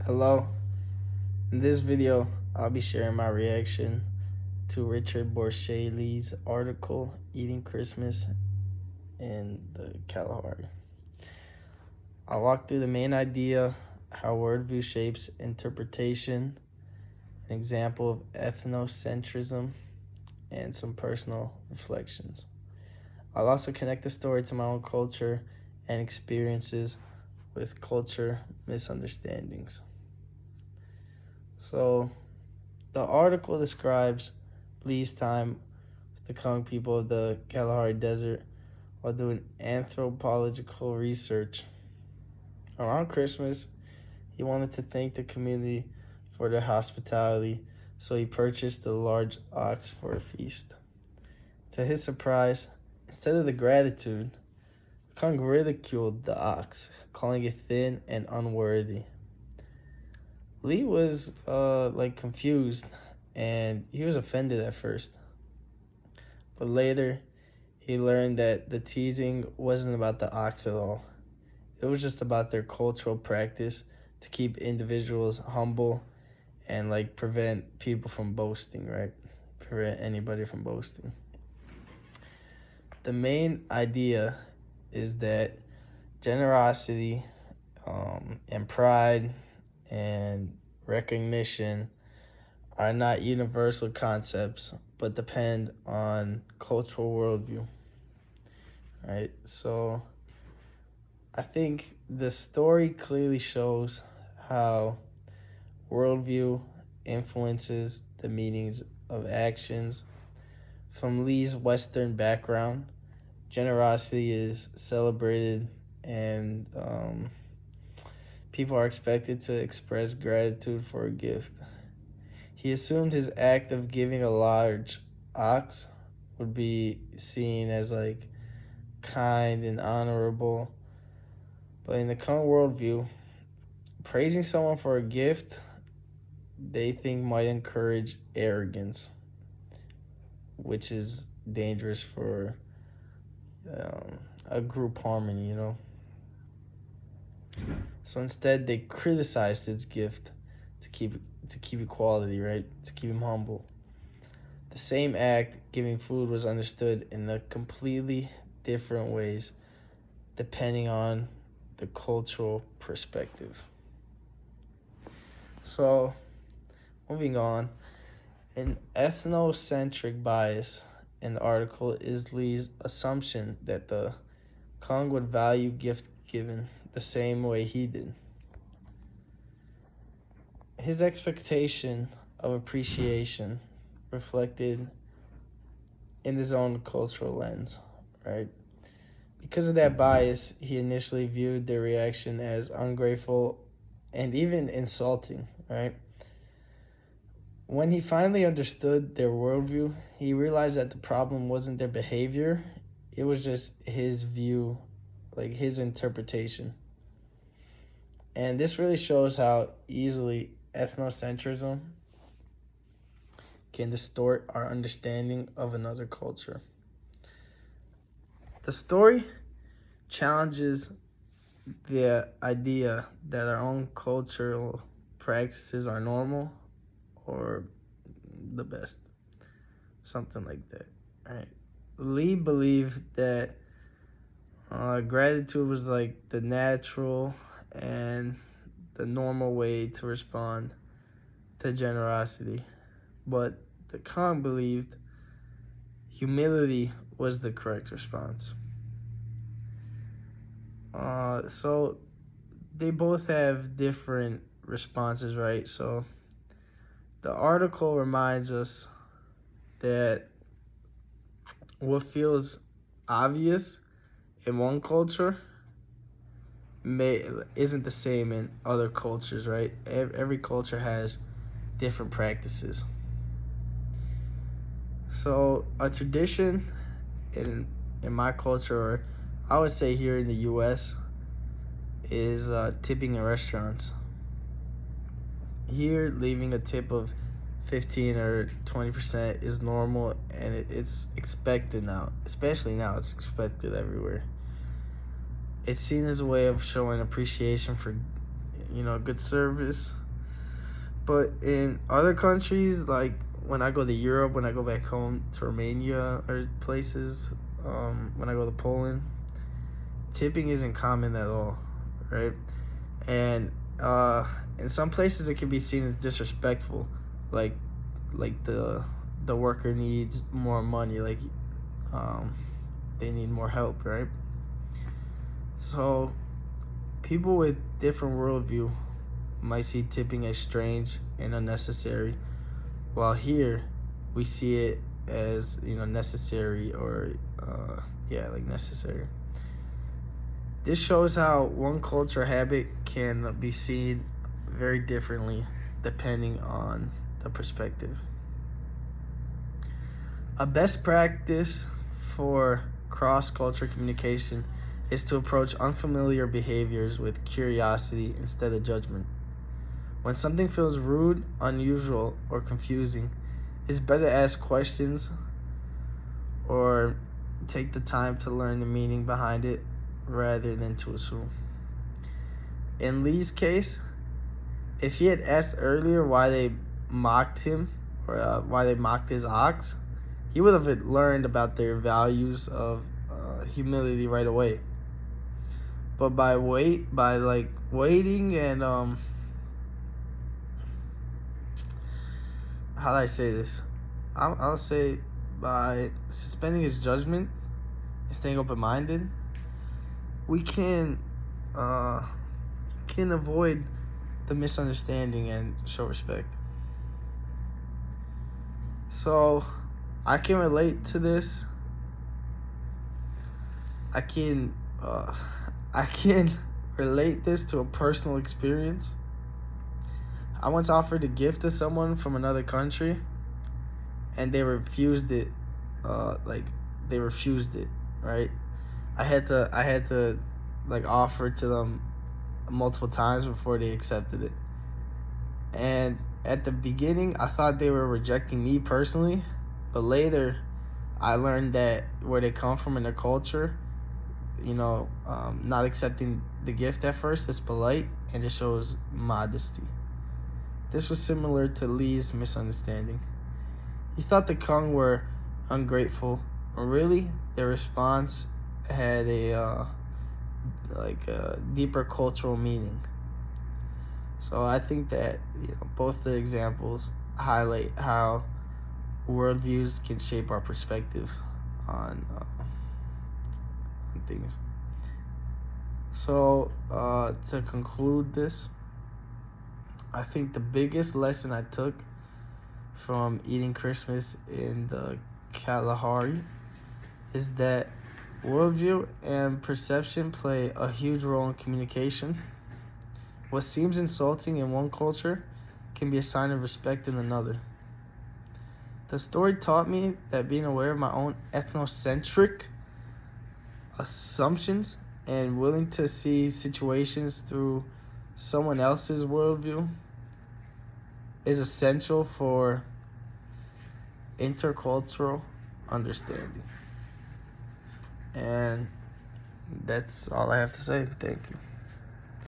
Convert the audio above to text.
Hello. In this video, I'll be sharing my reaction to Richard Borsheile's article, Eating Christmas in the Kalahari. I'll walk through the main idea, how worldview shapes interpretation, an example of ethnocentrism, and some personal reflections. I'll also connect the story to my own culture and experiences with culture misunderstandings. So, the article describes Lee's time with the Kong people of the Kalahari Desert while doing anthropological research. Around Christmas, he wanted to thank the community for their hospitality, so he purchased a large ox for a feast. To his surprise, instead of the gratitude, Kong ridiculed the ox, calling it thin and unworthy. Lee was confused, and he was offended at first. But later, he learned that the teasing wasn't about the ox at all. It was just about their cultural practice to keep individuals humble and prevent people from boasting, right? Prevent anybody from boasting. The main idea is that generosity and pride and recognition are not universal concepts, but depend on cultural worldview, right? So I think the story clearly shows how worldview influences the meanings of actions. From Lee's Western background, generosity is celebrated and people are expected to express gratitude for a gift. He assumed his act of giving a large ox would be seen as kind and honorable. But in the Kong worldview, praising someone for a gift they think might encourage arrogance, which is dangerous for a group harmony, So instead, they criticized his gift to keep equality, right? To keep him humble. The same act, giving food, was understood in a completely different ways, depending on the cultural perspective. So, moving on, an ethnocentric bias in the article is Lee's assumption that the Kong would value gift giving the same way he did. His expectation of appreciation reflected in his own cultural lens, right? Because of that bias, he initially viewed their reaction as ungrateful and even insulting, right? When he finally understood their worldview, he realized that the problem wasn't their behavior, it was just his view, his interpretation. And this really shows how easily ethnocentrism can distort our understanding of another culture. The story challenges the idea that our own cultural practices are normal or the best, something like that, right? Lee believed that gratitude was the natural and the normal way to respond to generosity, but the Kong believed humility was the correct response. So they both have different responses, right? So the article reminds us that what feels obvious in one culture isn't the same in other cultures, right? Every culture has different practices. So a tradition in my culture, or I would say here in the U.S., is tipping in restaurants. Here, leaving a tip of 15 or 20% is normal, and it's expected now. Especially now, it's expected everywhere. It's seen as a way of showing appreciation for good service. But in other countries, like when I go to Europe, when I go back home to Romania or places, when I go to Poland, tipping isn't common at all, right? And in some places it can be seen as disrespectful, like the worker needs more money, like they need more help, right? So people with different worldview might see tipping as strange and unnecessary, while here we see it as necessary, or like necessary. This shows how one culture habit can be seen very differently depending on the perspective. A best practice for cross-cultural communication is to approach unfamiliar behaviors with curiosity instead of judgment. When something feels rude, unusual, or confusing, it's better to ask questions or take the time to learn the meaning behind it rather than to assume. In Lee's case, if he had asked earlier why they mocked him, or why they mocked his ox, he would have learned about their values of humility right away. But by waiting and how do I say this? I'll say by suspending his judgment and staying open-minded, we can avoid the misunderstanding and show respect. So I can relate to this. I can relate this to a personal experience. I once offered a gift to someone from another country, and they refused it. They refused it, right? I had to offer to them multiple times before they accepted it. And at the beginning, I thought they were rejecting me personally, but later, I learned that where they come from in their culture, not accepting the gift at first is polite and it shows modesty. This was similar to Lee's misunderstanding. He thought the Kung were ungrateful, when really their response had a deeper cultural meaning. So I think that both the examples highlight how worldviews can shape our perspective on things. So to conclude this, I think the biggest lesson I took from eating Christmas in the Kalahari is that worldview and perception play a huge role in communication. What seems insulting in one culture can be a sign of respect in another. The story taught me that being aware of my own ethnocentric assumptions and willing to see situations through someone else's worldview is essential for intercultural understanding. And that's all I have to say. Thank you.